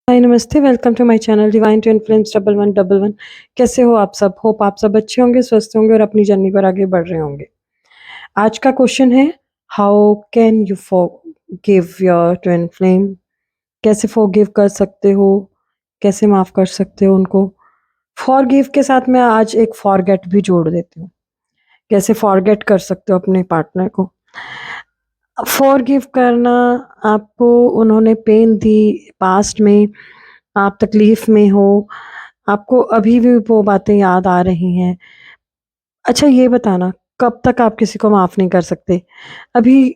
हाय नमस्ते, welcome to my channel divine to influence 1111। कैसे हो आप सब? होप आप सब अच्छे होंगे, स्वस्थ होंगे और अपनी जर्नी पर आगे बढ़ रहे होंगे। आज का क्वेश्चन है, how can you forgive your twin flame? कैसे फॉरगिव कर सकते हो? कैसे माफ कर सकते हो उनको? फॉरगिव के साथ मैं आज एक फॉरगेट भी जोड़ देती हूँ। कैसे फॉरगेट कर सकते हो अपने पार्टनर को? फॉरगिव करना, आपको उन्होंने पेन दी पास्ट में, आप तकलीफ में हो, आपको अभी भी वो बातें याद आ रही हैं। अच्छा ये बताना, कब तक आप किसी को माफ़ नहीं कर सकते? अभी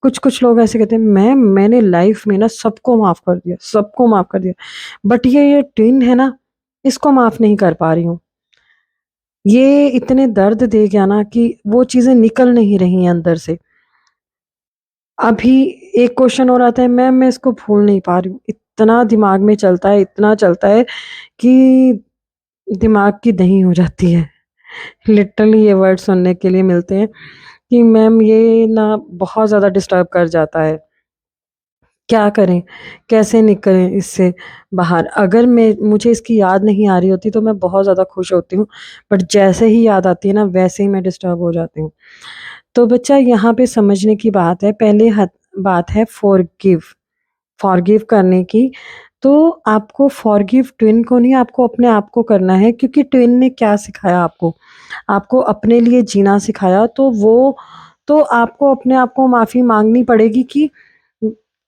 कुछ-कुछ लोग ऐसे कहते हैं, मैंने लाइफ़ में ना सबको माफ़ कर दिया, बट ये ट्विन है ना, इसको माफ़ नहीं कर पा रही हूँ। ये इतने दर्द दे गया ना कि वो चीज़ें निकल नहीं रही हैं अंदर से। अभी एक क्वेश्चन और आता है, मैम मैं इसको भूल नहीं पा रही हूँ। इतना दिमाग में चलता है, इतना चलता है कि दिमाग की दही हो जाती है। लिटरली ये वर्ड सुनने के लिए मिलते हैं कि मैम ये ना बहुत ज़्यादा डिस्टर्ब कर जाता है। क्या करें? कैसे निकलें इससे बाहर? अगर मुझे इसकी याद नहीं आ रही होती तो मैं बहुत ज़्यादा खुश होती हूँ, बट जैसे ही याद आती है ना वैसे ही मैं डिस्टर्ब हो जाती हूँ। तो बच्चा यहाँ पे समझने की बात है, पहले हद बात है फॉरगिव, फॉरगिव करने की। तो आपको फॉरगिव ट्विन को नहीं, आपको अपने आप को करना है, क्योंकि ट्विन ने क्या सिखाया आपको? आपको अपने लिए जीना सिखाया, तो वो तो आपको अपने आप को माफ़ी माँगनी पड़ेगी कि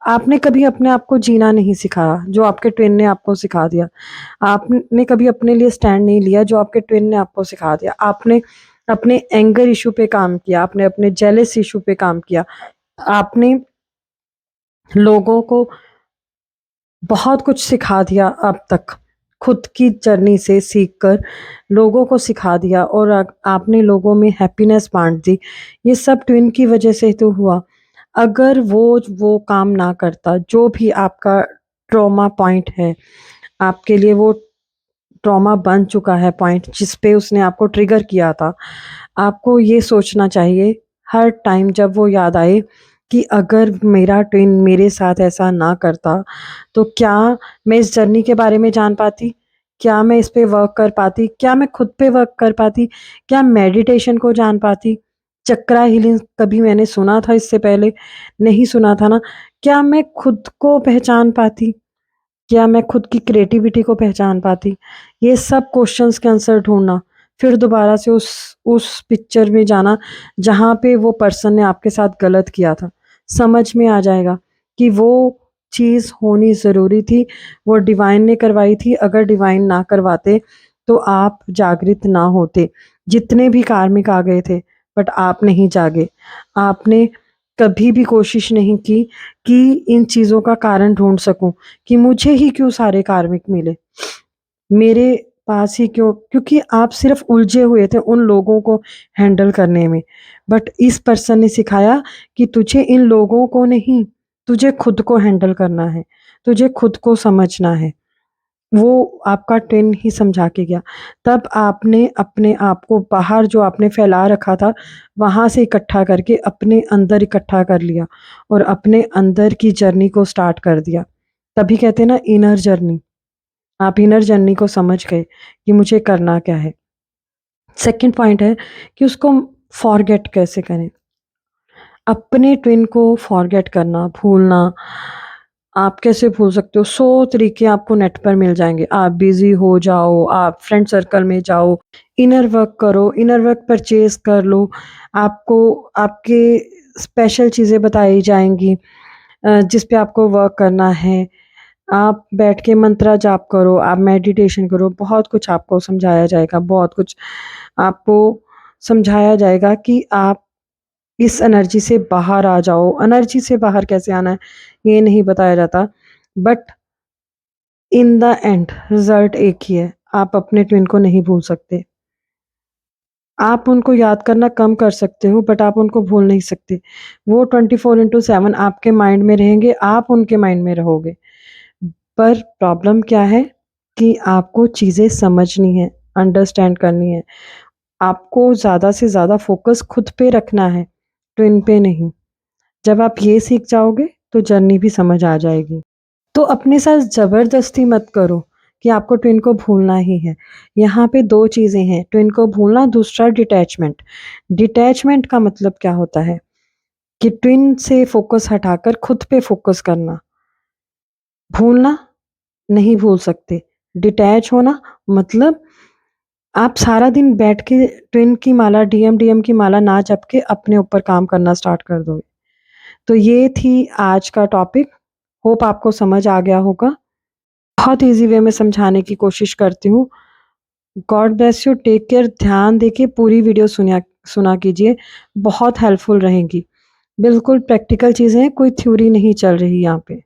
आपने कभी अपने आप को जीना नहीं सिखाया, जो आपके ट्विन ने आपको सिखा दिया। आपने कभी अपने लिए स्टैंड नहीं लिया, जो आपके ट्विन ने आपको सिखा दिया। आपने अपने एंगर इश्यू पे काम किया, आपने अपने जेलस इश्यू पे काम किया। आपने लोगों को बहुत कुछ सिखा दिया अब तक, खुद की जर्नी से सीख कर लोगों को सिखा दिया, और आपने लोगों में हैप्पीनेस बाँट दी। ये सब ट्विन की वज़ह से तो हुआ। अगर वो काम ना करता, जो भी आपका ट्रॉमा पॉइंट है, आपके लिए वो ट्रॉमा बन चुका है पॉइंट, जिस पे उसने आपको ट्रिगर किया था। आपको ये सोचना चाहिए हर टाइम जब वो याद आए कि अगर मेरा ट्विन मेरे साथ ऐसा ना करता, तो क्या मैं इस जर्नी के बारे में जान पाती? क्या मैं इस पे वर्क कर पाती? क्या मैं खुद पे वर्क कर पाती? क्या मेडिटेशन को जान पाती? चक्रा हीलिंग कभी मैंने सुना था इससे पहले? नहीं सुना था ना। क्या मैं खुद को पहचान पाती? क्या मैं खुद की क्रिएटिविटी को पहचान पाती? ये सब क्वेश्चन्स के आंसर ढूँढना, फिर दोबारा से उस पिक्चर में जाना जहाँ पे वो पर्सन ने आपके साथ गलत किया था। समझ में आ जाएगा कि वो चीज़ होनी ज़रूरी थी, वो डिवाइन ने करवाई थी। अगर डिवाइन ना करवाते तो आप जागृत ना होते। जितने भी कार्मिक आ गए थे, बट आप नहीं जागे। आपने कभी भी कोशिश नहीं की कि इन चीज़ों का कारण ढूँढ सकूँ, कि मुझे ही क्यों सारे कार्मिक मिले? मेरे पास ही क्यों? क्योंकि आप सिर्फ़ उलझे हुए थे उन लोगों को हैंडल करने में। बट इस पर्सन ने सिखाया कि तुझे इन लोगों को नहीं, तुझे खुद को हैंडल करना है, तुझे खुद को समझना है। वो आपका ट्विन ही समझा के गया। तब आपने अपने आप को बाहर जो आपने फैला रखा था, वहाँ से इकट्ठा करके अपने अंदर इकट्ठा कर लिया और अपने अंदर की जर्नी को स्टार्ट कर दिया। तभी कहते हैं ना, इनर जर्नी। आप इनर जर्नी को समझ गए कि मुझे करना क्या है। सेकंड पॉइंट है कि उसको फॉरगेट कैसे करें। अपने ट्विन को फॉरगेट करना, भूलना, आप कैसे भूल सकते हो? 100 तरीके आपको नेट पर मिल जाएँगे। आप बिज़ी हो जाओ, आप फ्रेंड सर्कल में जाओ, इनर वर्क करो, इनर वर्क परचेज़ कर लो। आपको आपके स्पेशल चीज़ें बताई जाएँगी, जिस पे आपको वर्क करना है। आप बैठ के मंत्रा जाप करो, आप मेडिटेशन करो, बहुत कुछ आपको समझाया जाएगा, बहुत कुछ आपको समझाया जाएगा कि आप इस एनर्जी से बाहर आ जाओ। एनर्जी से बाहर कैसे आना है, ये नहीं बताया जाता, but in the end result एक ही है, आप अपने ट्विन को नहीं भूल सकते। आप उनको याद करना कम कर सकते हो, बट आप उनको भूल नहीं सकते। वो 24/7 आपके माइंड में रहेंगे, आप उनके माइंड में रहोगे। पर प्रॉब्लम क्या है कि आपको चीज़ें समझनी है, अंडरस्टैंड करनी है। आपको ज़्यादा से ज़्यादा फ़ोकस खुद पे रखना है, ट्विन पे नहीं। जब आप ये सीख जाओगे, तो जर्नी भी समझ आ जाएगी। तो अपने साथ ज़बरदस्ती मत करो कि आपको ट्विन को भूलना ही है। यहाँ पे 2 चीज़ें हैं, ट्विन को भूलना, दूसरा डिटैचमेंट। डिटैचमेंट का मतलब क्या होता है कि ट्विन से फ़ोकस हटाकर खुद पे फ़ोकस करना। भूलना नहीं भूल सकते। डिटैच होना मतलब आप सारा दिन बैठ के ट्विन की माला, डीएम की माला ना जप के अपने ऊपर काम करना स्टार्ट कर दोगे। तो ये थी आज का टॉपिक। होप आपको समझ आ गया होगा। बहुत ईज़ी वे में समझाने की कोशिश करती हूँ। God bless you, take care. ध्यान देके पूरी वीडियो सुना कीजिए, बहुत हेल्पफुल रहेगी। बिल्कुल प्रैक्टिकल चीज़ें हैं, कोई थ्योरी नहीं चल रही यहाँ पे।